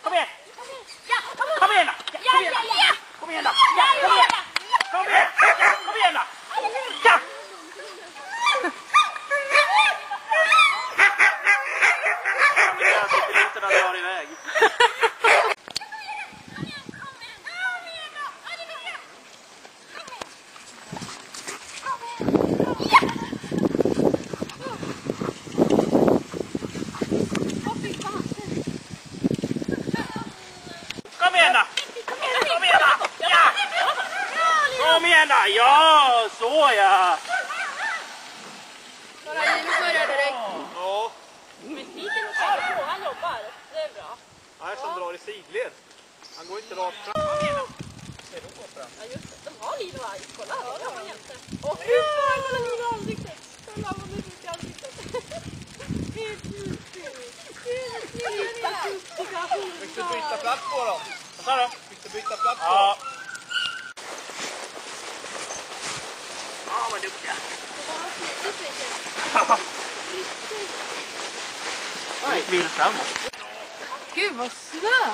Kom igen! Kom igen då! Kom igen då! Kom igen då! Kom igen! Kom igen då! Ja! Jag sitter inte när det drar iväg. Kom igen då! Kom igen då! Ja! Kom igen då! Ja, så ja! Nu börjar direkt. Ja. Men Stigen åker på, han jobbar. Det är bra. Nej, som drar i sidled. Han går inte rakt fram. Ja, just det. De har liv och varg. Kolla, det kan man jämte. Åh, hur fan har liv i ansiktet? Kolla vad det är i ansiktet. Helt Fick du byta plats på dem? Vad sa du? Fick du byta plats på Ja. dem? Ja, vad duktiga. Gick vi framåt? Gud vad snö!